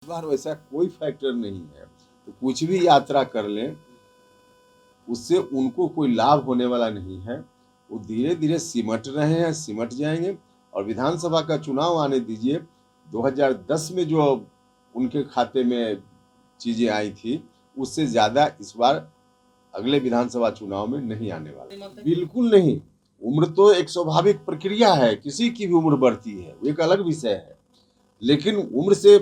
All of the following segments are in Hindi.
इस बार वैसा कोई फैक्टर नहीं है। तो कुछ भी यात्रा कर लें, उससे उनको कोई लाभ होने वाला नहीं है। वो धीरे धीरे सिमट रहे हैं, सिमट जाएंगे। और विधानसभा का चुनाव आने दीजिए। 2010 में जो उनके खाते में चीजें आई थी, उससे ज्यादा इस बार अगले विधानसभा चुनाव में नहीं आने वाला। बिल्कुल नहीं। उम्र तो एक स्वाभाविक प्रक्रिया है, किसी की भी उम्र बढ़ती है, वो एक अलग विषय है। लेकिन उम्र से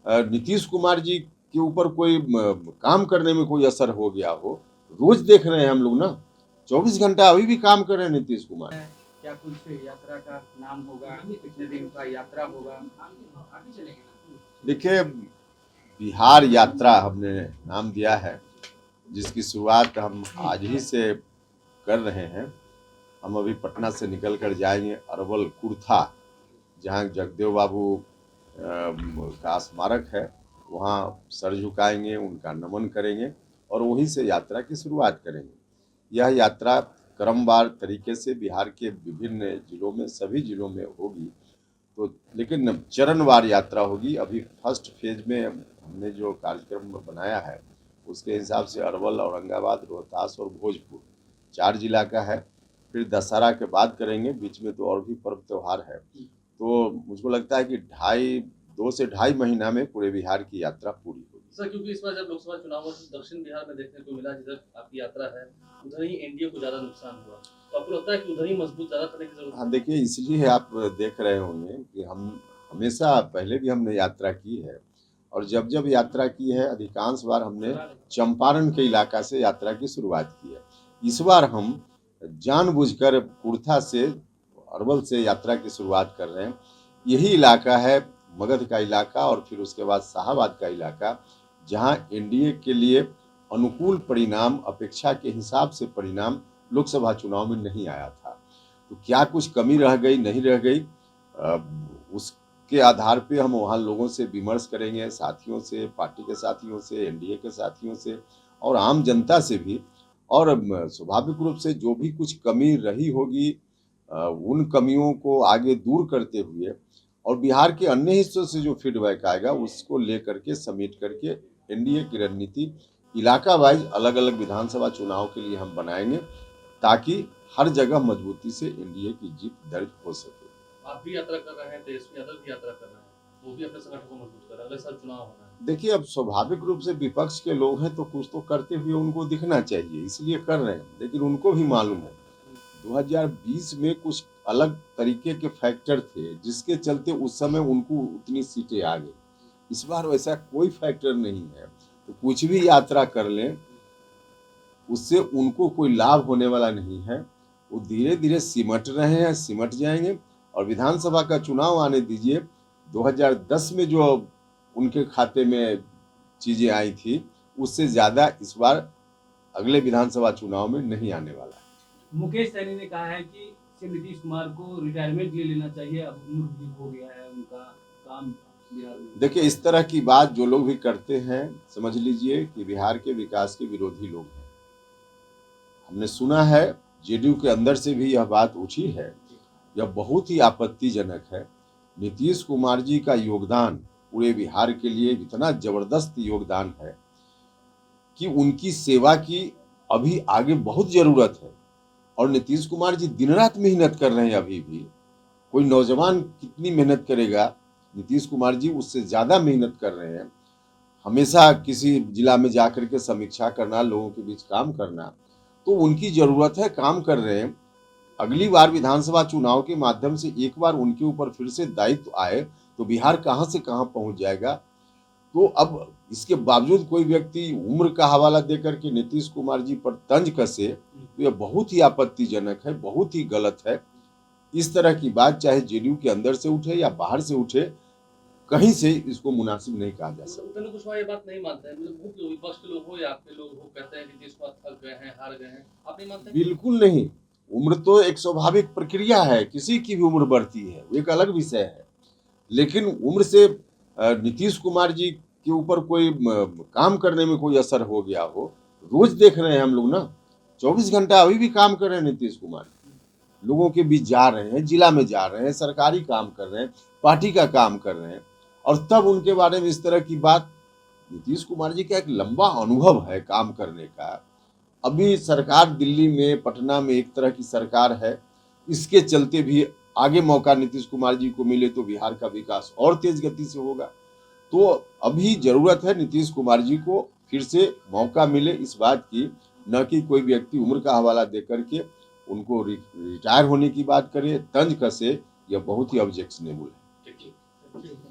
नीतीश कुमार जी के ऊपर कोई काम करने में कोई असर हो गया हो, रोज देख रहे हैं हम लोग ना। 24 घंटा अभी भी काम कर रहे हैं नीतीश कुमार। क्या कुछ यात्रा का नाम होगा, कितने दिन का यात्रा होगा? देखिए, बिहार यात्रा हमने नाम दिया है, जिसकी शुरुआत हम आज ही से कर रहे हैं। हम अभी पटना से निकल कर जाएंगे अरवल कुर्था, जहाँ जगदेव बाबू का स्मारक है, वहाँ सर झुकाएंगे, उनका नमन करेंगे और वहीं से यात्रा की शुरुआत करेंगे। यह यात्रा क्रमवार तरीके से बिहार के विभिन्न जिलों में, सभी जिलों में होगी। तो लेकिन चरणवार यात्रा होगी। अभी फर्स्ट फेज में हमने जो कार्यक्रम बनाया है, उसके हिसाब से अरवल, औरंगाबाद, रोहतास और भोजपुर 4 जिला का है। फिर दशहरा के बाद करेंगे, बीच में तो और भी पर्व त्यौहार है। तो मुझको लगता है कि 2 से ढाई महीना में पूरे बिहार की यात्रा पूरी होगी। सर, क्योंकि इस बार जब लोकसभा चुनाव हुआ तो दक्षिण बिहार में देखने को मिला, जिधर आपकी यात्रा है उधर ही एनडीए को ज्यादा नुकसान हुआ, तो आपको लगता है कि उधर ही मजबूत ज्यादा करने की जरूरत है? हाँ, देखिए, इसलिए आप देख रहे होंगे कि हम हमेशा, पहले भी हमने यात्रा की है और जब जब यात्रा की है, अधिकांश बार हमने चंपारण के इलाका से यात्रा की शुरुआत की है। इस बार हम जानबूझकर कुर्था से, अरवल से यात्रा की शुरुआत कर रहे हैं। यही इलाका है मगध का इलाका और फिर उसके बाद शाहाबाद का इलाका, जहां एनडीए के लिए अनुकूल परिणाम, अपेक्षा के हिसाब से परिणाम लोकसभा चुनाव में नहीं आया था। तो क्या कुछ कमी रह गई, नहीं रह गई, उसके आधार पे हम वहाँ लोगों से विमर्श करेंगे, साथियों से, पार्टी के साथियों से, एनडीए के साथियों से और आम जनता से भी। और स्वाभाविक रूप से जो भी कुछ कमी रही होगी, उन कमियों को आगे दूर करते हुए और बिहार के अन्य हिस्सों से जो फीडबैक आएगा, उसको लेकर के समेट करके एनडीए की रणनीति इलाका वाइज अलग अलग विधानसभा चुनाव के लिए हम बनाएंगे, ताकि हर जगह मजबूती से एनडीए की जीत दर्ज हो सके। आप भी यात्रा कर रहे हैं, तेजस्वी यादव भी यात्रा कर रहे हैं, वो भी अपने संगठन को मजबूत कर रहे हैं, अगले साल चुनाव होना है। देखिए, अब स्वाभाविक रूप से विपक्ष के लोग हैं तो कुछ तो करते हुए उनको दिखना चाहिए, इसलिए कर रहे हैं। लेकिन उनको भी मालूम है 2020 में कुछ अलग तरीके के फैक्टर थे, जिसके चलते उस समय उनको उतनी सीटें आ गई। इस बार वैसा कोई फैक्टर नहीं है। तो कुछ भी यात्रा कर लें, उससे उनको कोई लाभ होने वाला नहीं है। वो धीरे धीरे सिमट रहे हैं, सिमट जाएंगे। और विधानसभा का चुनाव आने दीजिए। 2010 में जो उनके खाते में चीजें आई थी, उससे ज्यादा इस बार अगले विधानसभा चुनाव में नहीं आने वाला है। मुकेश सहनी ने कहा है कि श्री नीतीश कुमार को रिटायरमेंट ले लेना चाहिए, अब उम्र भी हो गया है उनका, काम बिहार में। देखिए, इस तरह की बात जो लोग भी करते हैं, समझ लीजिए कि बिहार के विकास के विरोधी लोग हैं। हमने सुना है, जेडीयू के अंदर से भी यह बात उठी है। यह बहुत ही आपत्तिजनक है। नीतीश कुमार जी का योगदान पूरे बिहार के लिए इतना जबरदस्त योगदान है कि उनकी सेवा की अभी आगे बहुत जरूरत है। और नीतीश कुमार जी दिन रात मेहनत कर रहे हैं। अभी भी कोई नौजवान कितनी मेहनत करेगा, नीतीश कुमार जी उससे ज़्यादा मेहनत कर रहे हैं। हमेशा किसी जिला में जाकर के समीक्षा करना, लोगों के बीच काम करना, तो उनकी ज़रूरत है, काम कर रहे हैं। अगली बार विधानसभा चुनाव के माध्यम से एक बार उनके ऊपर फिर से दायित्व आए तो बिहार कहाँ से कहाँ पहुँच जाएगा। तो अब इसके बावजूद कोई व्यक्ति उम्र का हवाला देकर के नीतीश कुमार जी पर तंज कसे, तो यह बहुत ही आपत्तिजनक है, बहुत ही गलत है। इस तरह की बात चाहे जेडीयू के अंदर से उठे या बाहर से उठे, कहीं से इसको मुनासिब नहीं कहा जा सकता। उपेंद्र कुशवाहा ये बात नहीं मानते हैं, मतलब विपक्ष के लोग हो या आपके लोग हो, कहते हैं कि नीतीश कुमार थक गए हैं, हार गए हैं, आप नहीं मानते? बिल्कुल नहीं। उम्र तो एक स्वाभाविक प्रक्रिया है, किसी की भी उम्र बढ़ती है, वो एक अलग विषय है। लेकिन उम्र से नीतीश कुमार जी के ऊपर कोई काम करने में कोई असर हो गया हो, रोज देख रहे हैं हम लोग ना। 24 घंटा अभी भी काम कर रहे हैं नीतीश कुमार, लोगों के बीच जा रहे हैं, जिला में जा रहे हैं, सरकारी काम कर रहे हैं, पार्टी का काम कर रहे हैं। और तब उनके बारे में इस तरह की बात। नीतीश कुमार जी का एक लंबा अनुभव है काम करने का। अभी सरकार दिल्ली में, पटना में एक तरह की सरकार है, इसके चलते भी आगे मौका नीतीश कुमार जी को मिले तो बिहार का विकास और तेज गति से होगा। तो अभी जरूरत है नीतीश कुमार जी को फिर से मौका मिले इस बात की, न कि कोई व्यक्ति उम्र का हवाला दे करके उनको रिटायर होने की बात करे, तंज कसे, यह बहुत ही ऑब्जेक्शनेबल है। ठीक है।